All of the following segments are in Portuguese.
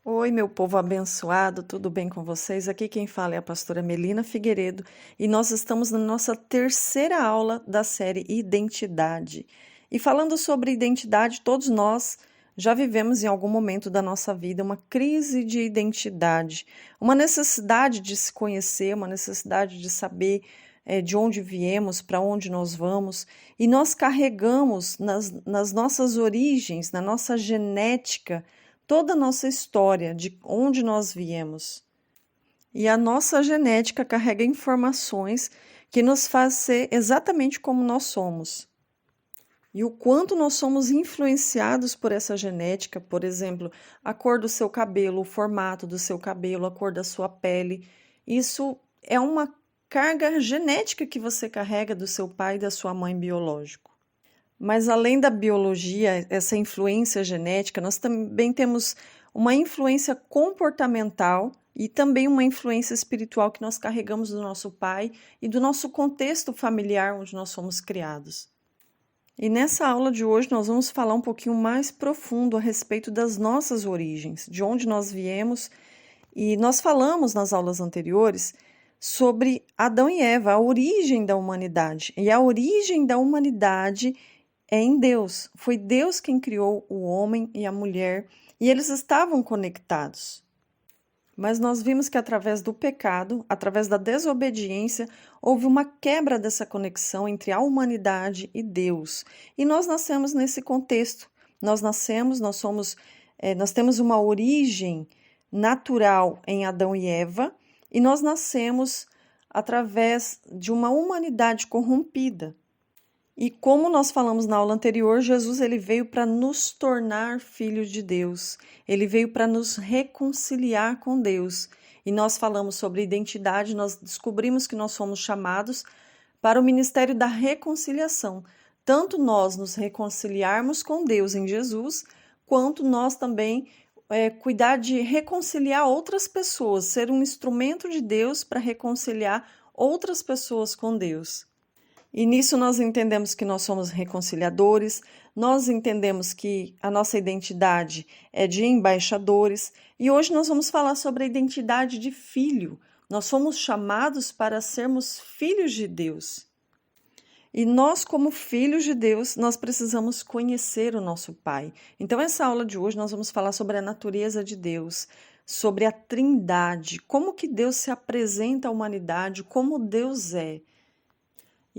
Oi, meu povo abençoado, tudo bem com vocês? Aqui quem fala é a pastora Melina Figueiredo e nós estamos na nossa terceira aula da série Identidade. E falando sobre identidade, todos nós já vivemos em algum momento da nossa vida uma crise de identidade, uma necessidade de se conhecer, uma necessidade de saber de onde viemos, para onde nós vamos, e nós carregamos nas nossas origens, na nossa genética, toda a nossa história, de onde nós viemos. E a nossa genética carrega informações que nos faz ser exatamente como nós somos. E o quanto nós somos influenciados por essa genética, por exemplo, a cor do seu cabelo, o formato do seu cabelo, a cor da sua pele, isso é uma carga genética que você carrega do seu pai e da sua mãe biológico. Mas além da biologia, essa influência genética, nós também temos uma influência comportamental e também uma influência espiritual que nós carregamos do nosso pai e do nosso contexto familiar onde nós somos criados. E nessa aula de hoje nós vamos falar um pouquinho mais profundo a respeito das nossas origens, de onde nós viemos. E nós falamos nas aulas anteriores sobre Adão e Eva, a origem da humanidade. E a origem da humanidade é em Deus. Foi Deus quem criou o homem e a mulher e eles estavam conectados. Mas nós vimos que através do pecado, através da desobediência, houve uma quebra dessa conexão entre a humanidade e Deus. E nós nascemos nesse contexto. Nós temos uma origem natural em Adão e Eva e nós nascemos através de uma humanidade corrompida. E como nós falamos na aula anterior, Jesus ele veio para nos tornar filhos de Deus. Ele veio para nos reconciliar com Deus. E nós falamos sobre identidade, nós descobrimos que nós somos chamados para o ministério da reconciliação. Tanto nós nos reconciliarmos com Deus em Jesus, quanto nós também cuidar de reconciliar outras pessoas, ser um instrumento de Deus para reconciliar outras pessoas com Deus. E nisso nós entendemos que nós somos reconciliadores, nós entendemos que a nossa identidade é de embaixadores, e hoje nós vamos falar sobre a identidade de filho. Nós somos chamados para sermos filhos de Deus. E nós, como filhos de Deus, nós precisamos conhecer o nosso Pai. Então, essa aula de hoje nós vamos falar sobre a natureza de Deus, sobre a Trindade, como que Deus se apresenta à humanidade, como Deus é.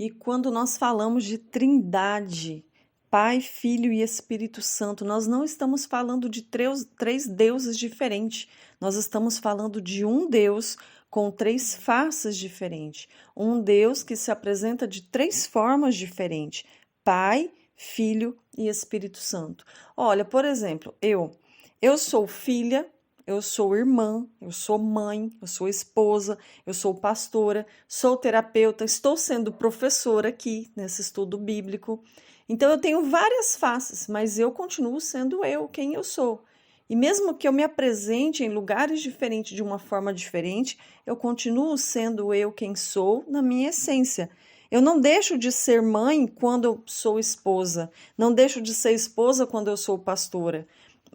E quando nós falamos de Trindade, Pai, Filho e Espírito Santo, nós não estamos falando de três deuses diferentes. Nós estamos falando de um Deus com três faces diferentes. Um Deus que se apresenta de três formas diferentes: Pai, Filho e Espírito Santo. Olha, por exemplo, eu sou filha, eu sou irmã, eu sou mãe, eu sou esposa, eu sou pastora, sou terapeuta, estou sendo professora aqui nesse estudo bíblico. Então eu tenho várias faces, mas eu continuo sendo eu, quem eu sou. E mesmo que eu me apresente em lugares diferentes de uma forma diferente, eu continuo sendo eu quem sou na minha essência. Eu não deixo de ser mãe quando eu sou esposa, não deixo de ser esposa quando eu sou pastora.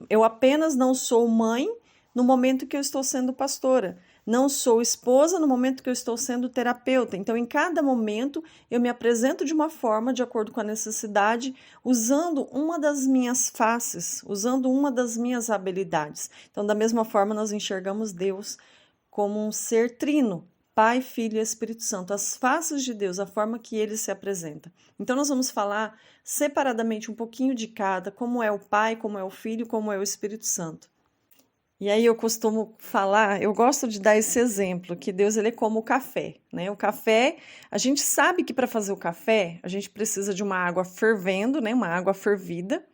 Eu apenas não sou mãe no momento que eu estou sendo pastora. Não sou esposa no momento que eu estou sendo terapeuta. Então, em cada momento, eu me apresento de uma forma, de acordo com a necessidade, usando uma das minhas faces, usando uma das minhas habilidades. Então, da mesma forma, nós enxergamos Deus como um ser trino, Pai, Filho e Espírito Santo, as faces de Deus, a forma que ele se apresenta. Então, nós vamos falar separadamente um pouquinho de cada, como é o Pai, como é o Filho, como é o Espírito Santo. E aí eu costumo falar, eu gosto de dar esse exemplo, que Deus ele é como o café, né? O café, a gente sabe que para fazer o café, a gente precisa de uma água fervendo, né? Uma água fervida,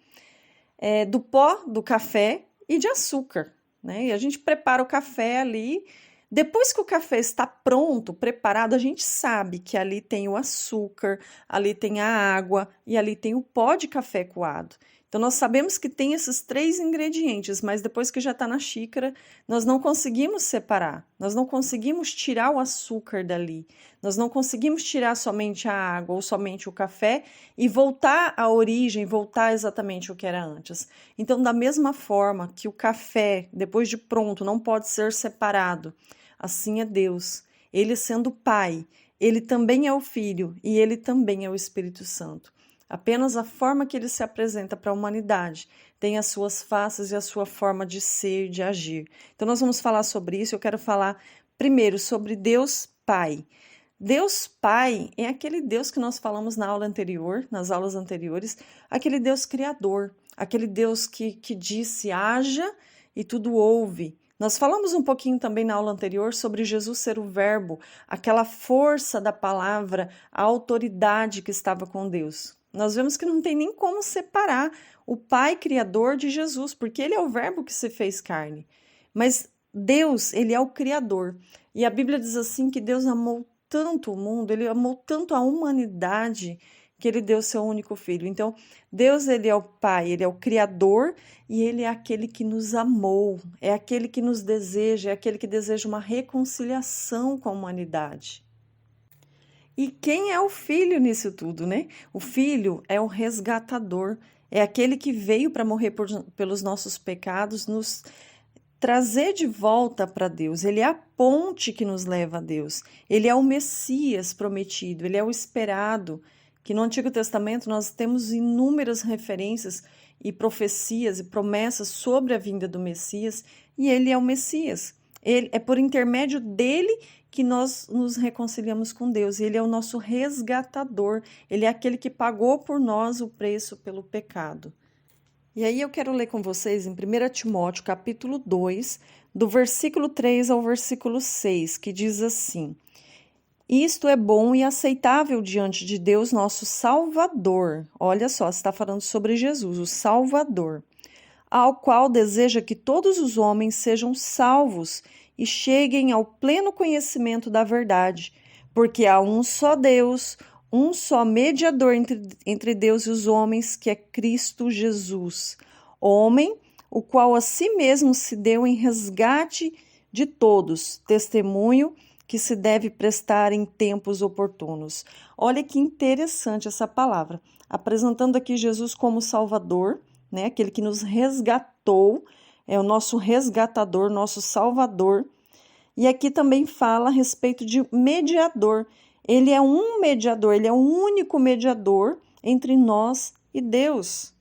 do pó do café e de açúcar, né? E a gente prepara o café ali. Depois que o café está pronto, preparado, a gente sabe que ali tem o açúcar, ali tem a água e ali tem o pó de café coado. Então, nós sabemos que tem esses 3 ingredientes, mas depois que já está na xícara, nós não conseguimos separar, nós não conseguimos tirar o açúcar dali, nós não conseguimos tirar somente a água ou somente o café e voltar à origem, voltar exatamente o que era antes. Então, da mesma forma que o café, depois de pronto, não pode ser separado, assim é Deus. Ele sendo Pai, Ele também é o Filho e Ele também é o Espírito Santo. Apenas a forma que ele se apresenta para a humanidade tem as suas faces e a sua forma de ser e de agir. Então, nós vamos falar sobre isso. Eu quero falar primeiro sobre Deus Pai. Deus Pai é aquele Deus que nós falamos na aula anterior, nas aulas anteriores, aquele Deus criador, aquele Deus que disse haja e tudo houve. Nós falamos um pouquinho também na aula anterior sobre Jesus ser o verbo, aquela força da palavra, a autoridade que estava com Deus. Nós vemos que não tem nem como separar o Pai Criador de Jesus, porque ele é o verbo que se fez carne. Mas Deus, ele é o Criador. E a Bíblia diz assim que Deus amou tanto o mundo, ele amou tanto a humanidade, que ele deu seu único filho. Então, Deus, ele é o Pai, ele é o Criador e ele é aquele que nos amou, é aquele que nos deseja, é aquele que deseja uma reconciliação com a humanidade. E quem é o Filho nisso tudo, né? O Filho é o resgatador, é aquele que veio para morrer pelos nossos pecados, nos trazer de volta para Deus. Ele é a ponte que nos leva a Deus. Ele é o Messias prometido, ele é o esperado, que no Antigo Testamento nós temos inúmeras referências e profecias e promessas sobre a vinda do Messias, e ele é o Messias. Ele, é por intermédio dele que nós nos reconciliamos com Deus. Ele é o nosso resgatador. Ele é aquele que pagou por nós o preço pelo pecado. E aí eu quero ler com vocês em 1 Timóteo, capítulo 2, do versículo 3 ao versículo 6, que diz assim: Isto é bom e aceitável diante de Deus, nosso Salvador. Olha só, está falando sobre Jesus, o Salvador, ao qual deseja que todos os homens sejam salvos e cheguem ao pleno conhecimento da verdade, porque há um só Deus, um só mediador entre Deus e os homens, que é Cristo Jesus, homem, o qual a si mesmo se deu em resgate de todos, testemunho que se deve prestar em tempos oportunos. Olha que interessante essa palavra, apresentando aqui Jesus como Salvador, né? Aquele que nos resgatou, é o nosso resgatador, nosso Salvador. E aqui também fala a respeito de mediador. Ele é um mediador, ele é o único mediador entre nós e Deus.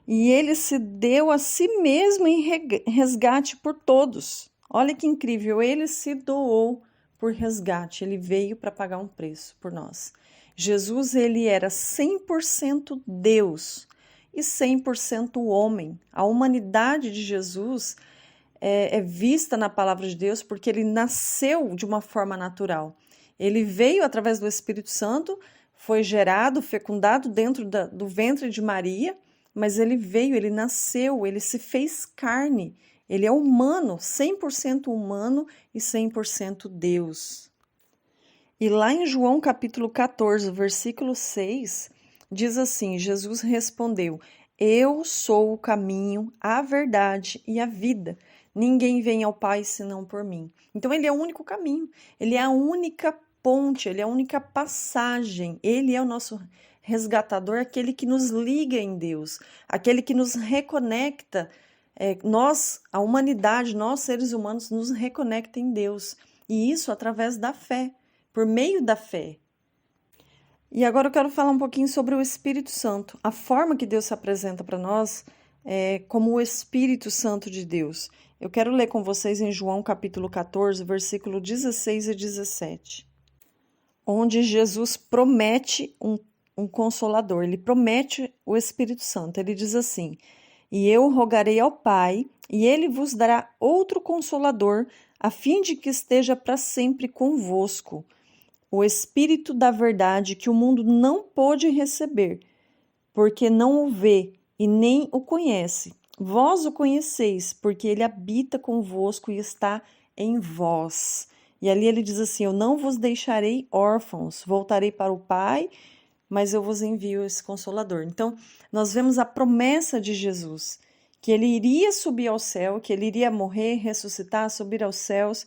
E ele se deu a si mesmo em resgate por todos. Olha que incrível, ele se doou por resgate, ele veio para pagar um preço por nós. Jesus, ele era 100% Deus e 100% homem. A humanidade de Jesus é vista na palavra de Deus porque ele nasceu de uma forma natural. Ele veio através do Espírito Santo, foi gerado, fecundado dentro do ventre de Maria, mas ele veio, ele nasceu, ele se fez carne. Ele é humano, 100% humano e 100% Deus. E lá em João capítulo 14, versículo 6, diz assim, Jesus respondeu: Eu sou o caminho, a verdade e a vida. Ninguém vem ao Pai senão por mim. Então ele é o único caminho, ele é a única ponte, ele é a única passagem, ele é o nosso resgatador, aquele que nos liga em Deus, aquele que nos reconecta. Nós, a humanidade, nós seres humanos, nos reconecta em Deus. E isso através da fé, por meio da fé. E agora eu quero falar um pouquinho sobre o Espírito Santo. A forma que Deus se apresenta para nós é como o Espírito Santo de Deus. Eu quero ler com vocês em João capítulo 14, versículo 16 e 17. Onde Jesus promete um consolador. Ele promete o Espírito Santo. Ele diz assim: E eu rogarei ao Pai, e ele vos dará outro consolador, a fim de que esteja para sempre convosco. O Espírito da verdade que o mundo não pôde receber, porque não o vê e nem o conhece. Vós o conheceis, porque ele habita convosco e está em vós. E ali ele diz assim: Eu não vos deixarei órfãos, voltarei para o Pai, mas eu vos envio esse Consolador. Então, nós vemos a promessa de Jesus, que ele iria subir ao céu, que ele iria morrer, ressuscitar, subir aos céus,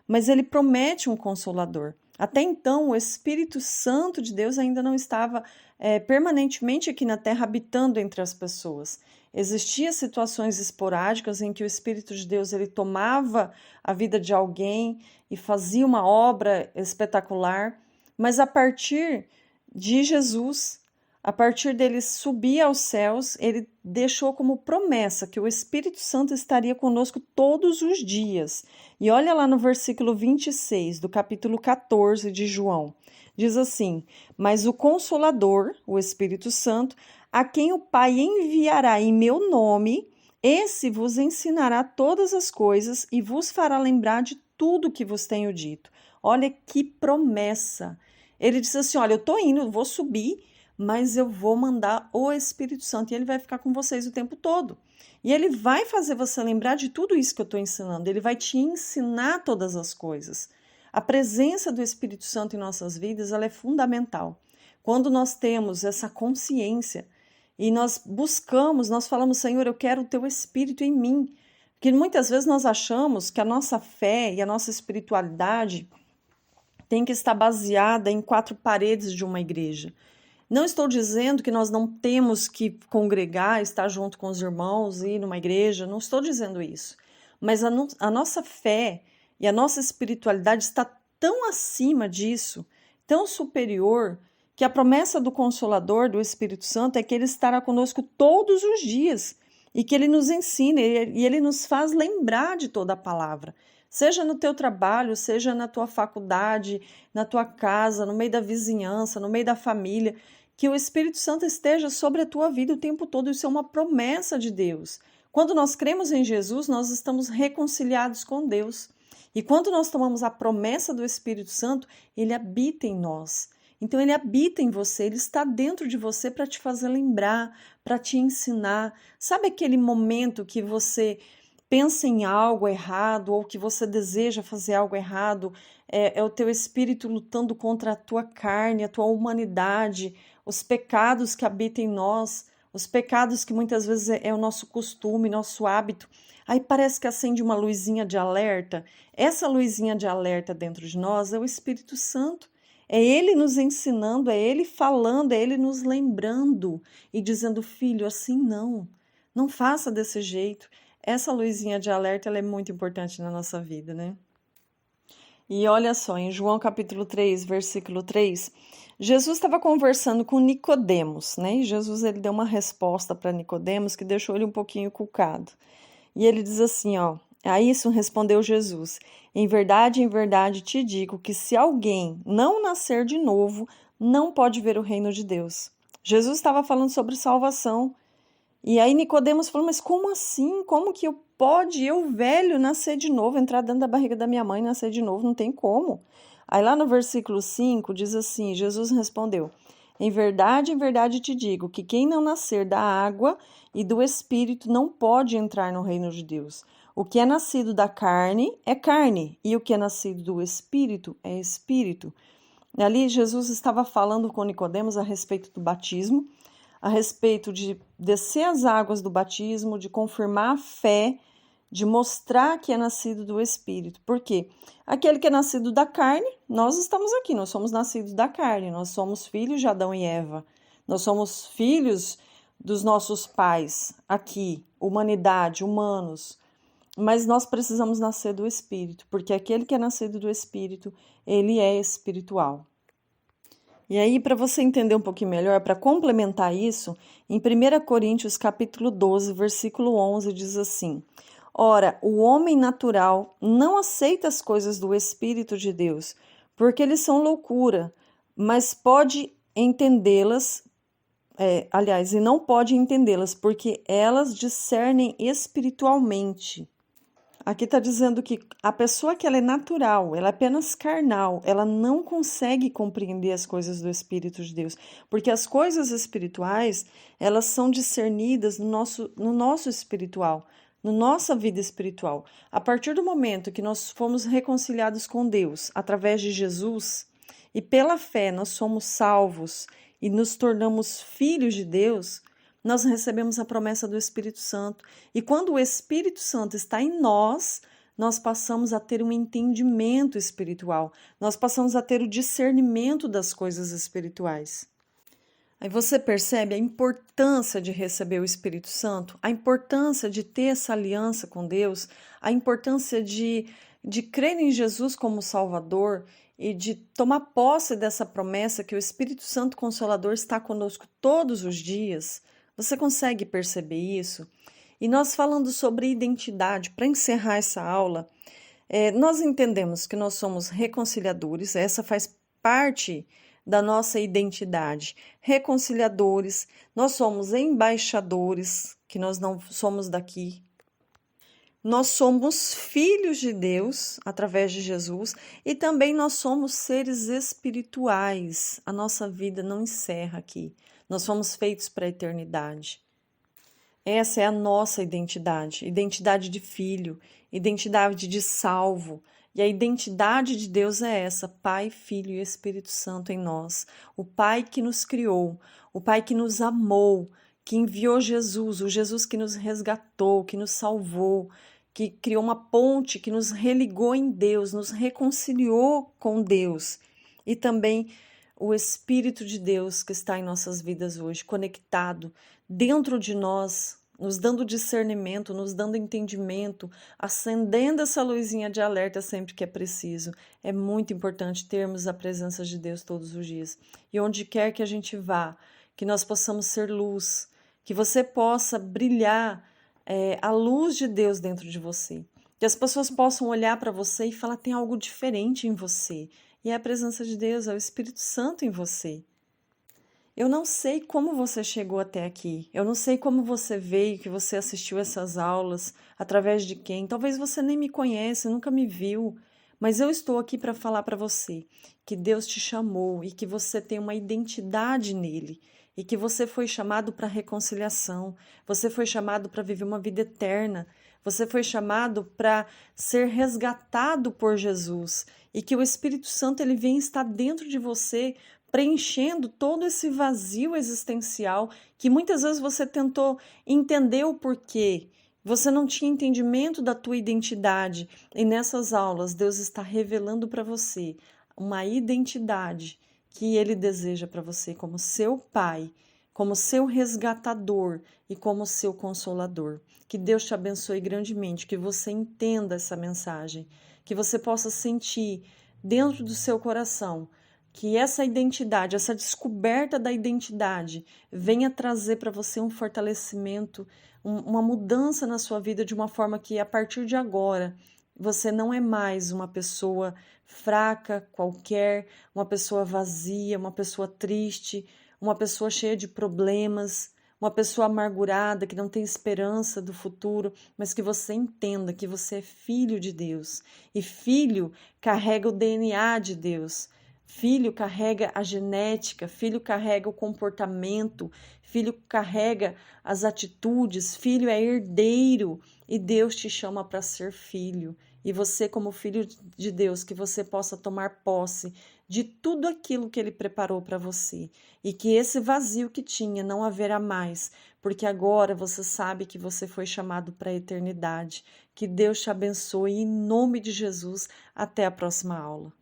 mas ele promete um Consolador. Até então, o Espírito Santo de Deus ainda não estava permanentemente aqui na terra, habitando entre as pessoas. Existiam situações esporádicas em que o Espírito de Deus ele tomava a vida de alguém e fazia uma obra espetacular, mas a partir de Jesus, a partir dele subir aos céus, ele deixou como promessa que o Espírito Santo estaria conosco todos os dias. E olha lá no versículo 26 do capítulo 14 de João. Diz assim: mas o Consolador, o Espírito Santo, a quem o Pai enviará em meu nome, esse vos ensinará todas as coisas e vos fará lembrar de tudo que vos tenho dito. Olha que promessa! Ele disse assim: olha, eu estou indo, eu vou subir, mas eu vou mandar o Espírito Santo e ele vai ficar com vocês o tempo todo. E ele vai fazer você lembrar de tudo isso que eu estou ensinando, ele vai te ensinar todas as coisas. A presença do Espírito Santo em nossas vidas, ela é fundamental. Quando nós temos essa consciência e nós buscamos, nós falamos: Senhor, eu quero o teu Espírito em mim. Porque muitas vezes nós achamos que a nossa fé e a nossa espiritualidade tem que estar baseada em quatro paredes de uma igreja. Não estou dizendo que nós não temos que congregar, estar junto com os irmãos, ir numa igreja, não estou dizendo isso. Mas a nossa fé e a nossa espiritualidade está tão acima disso, tão superior, que a promessa do Consolador, do Espírito Santo, é que ele estará conosco todos os dias e que ele nos ensina e ele nos faz lembrar de toda a palavra. Seja no teu trabalho, seja na tua faculdade, na tua casa, no meio da vizinhança, no meio da família, que o Espírito Santo esteja sobre a tua vida o tempo todo. Isso é uma promessa de Deus. Quando nós cremos em Jesus, nós estamos reconciliados com Deus. E quando nós tomamos a promessa do Espírito Santo, ele habita em nós. Então, ele habita em você, ele está dentro de você para te fazer lembrar, para te ensinar. Sabe aquele momento que você pensa em algo errado ou que você deseja fazer algo errado? É o teu espírito lutando contra a tua carne, a tua humanidade, os pecados que habitam em nós, os pecados que muitas vezes é o nosso costume, nosso hábito. Aí parece que acende uma luzinha de alerta. Essa luzinha de alerta dentro de nós é o Espírito Santo. É ele nos ensinando, é ele falando, é ele nos lembrando e dizendo: filho, assim não faça desse jeito. Essa luzinha de alerta ela é muito importante na nossa vida, né? E olha só, em João capítulo 3, versículo 3, Jesus estava conversando com Nicodemos, né? E Jesus ele deu uma resposta para Nicodemos que deixou ele um pouquinho cucado. E ele diz assim, ó: a isso respondeu Jesus: em verdade te digo que se alguém não nascer de novo, não pode ver o reino de Deus. Jesus estava falando sobre salvação. E aí Nicodemos falou: mas como assim? Como que pode eu, velho, nascer de novo, entrar dentro da barriga da minha mãe e nascer de novo? Não tem como. Aí lá no versículo 5 diz assim, Jesus respondeu: em verdade te digo que quem não nascer da água e do Espírito não pode entrar no reino de Deus. O que é nascido da carne é carne, e o que é nascido do Espírito é Espírito. Ali Jesus estava falando com Nicodemos a respeito do batismo, a respeito de descer as águas do batismo, de confirmar a fé, de mostrar que é nascido do Espírito. Por quê? Aquele que é nascido da carne, nós estamos aqui, nós somos nascidos da carne, nós somos filhos de Adão e Eva, nós somos filhos dos nossos pais aqui, humanidade, humanos. Mas nós precisamos nascer do Espírito, porque aquele que é nascido do Espírito, ele é espiritual. E aí, para você entender um pouquinho melhor, para complementar isso, em 1 Coríntios capítulo 12, versículo 11, diz assim: ora, o homem natural não aceita as coisas do Espírito de Deus, porque eles são loucura, mas pode entendê-las, e não pode entendê-las, porque elas discernem espiritualmente. Aqui está dizendo que a pessoa que ela é natural, ela é apenas carnal, ela não consegue compreender as coisas do Espírito de Deus, porque as coisas espirituais, elas são discernidas no nosso espiritual, na nossa vida espiritual. A partir do momento que nós fomos reconciliados com Deus, através de Jesus, e pela fé nós somos salvos e nos tornamos filhos de Deus, nós recebemos a promessa do Espírito Santo. E quando o Espírito Santo está em nós, nós passamos a ter um entendimento espiritual, nós passamos a ter o discernimento das coisas espirituais. Aí você percebe a importância de receber o Espírito Santo, a importância de ter essa aliança com Deus, a importância de crer em Jesus como Salvador e de tomar posse dessa promessa que o Espírito Santo Consolador está conosco todos os dias. Você consegue perceber isso? E nós falando sobre identidade, para encerrar essa aula, nós entendemos que nós somos reconciliadores, essa faz parte da nossa identidade. Reconciliadores, nós somos embaixadores, que nós não somos daqui. Nós somos filhos de Deus através de Jesus e também nós somos seres espirituais. A nossa vida não encerra aqui. Nós fomos feitos para a eternidade. Essa é a nossa identidade, identidade de filho, identidade de salvo. E a identidade de Deus é essa, Pai, Filho e Espírito Santo em nós. O Pai que nos criou, o Pai que nos amou, que enviou Jesus, o Jesus que nos resgatou, que nos salvou, que criou uma ponte, que nos religou em Deus, nos reconciliou com Deus. E também o Espírito de Deus que está em nossas vidas hoje, conectado dentro de nós, nos dando discernimento, nos dando entendimento, acendendo essa luzinha de alerta sempre que é preciso. É muito importante termos a presença de Deus todos os dias. E onde quer que a gente vá, que nós possamos ser luz, que você possa brilhar a luz de Deus dentro de você. Que as pessoas possam olhar para você e falar, tem algo diferente em você. E é a presença de Deus, é o Espírito Santo em você. Eu não sei como você chegou até aqui, eu não sei como você veio, que você assistiu essas aulas, através de quem. Talvez você nem me conhece, nunca me viu, mas eu estou aqui para falar para você que Deus te chamou e que você tem uma identidade nele e que você foi chamado para reconciliação, você foi chamado para viver uma vida eterna, você foi chamado para ser resgatado por Jesus e que o Espírito Santo ele vem estar dentro de você, preenchendo todo esse vazio existencial que muitas vezes você tentou entender o porquê. Você não tinha entendimento da tua identidade. E nessas aulas, Deus está revelando para você uma identidade que Ele deseja para você como seu Pai, como seu resgatador e como seu consolador. Que Deus te abençoe grandemente, que você entenda essa mensagem, que você possa sentir dentro do seu coração que essa identidade, essa descoberta da identidade venha trazer para você um fortalecimento, uma mudança na sua vida de uma forma que a partir de agora você não é mais uma pessoa fraca qualquer, uma pessoa vazia, uma pessoa triste, uma pessoa cheia de problemas, uma pessoa amargurada que não tem esperança do futuro, mas que você entenda que você é filho de Deus e filho carrega o DNA de Deus. Filho carrega a genética, filho carrega o comportamento, filho carrega as atitudes, filho é herdeiro e Deus te chama para ser filho. E você, como filho de Deus, que você possa tomar posse de tudo aquilo que Ele preparou para você e que esse vazio que tinha não haverá mais, porque agora você sabe que você foi chamado para a eternidade. Que Deus te abençoe em nome de Jesus. Até a próxima aula.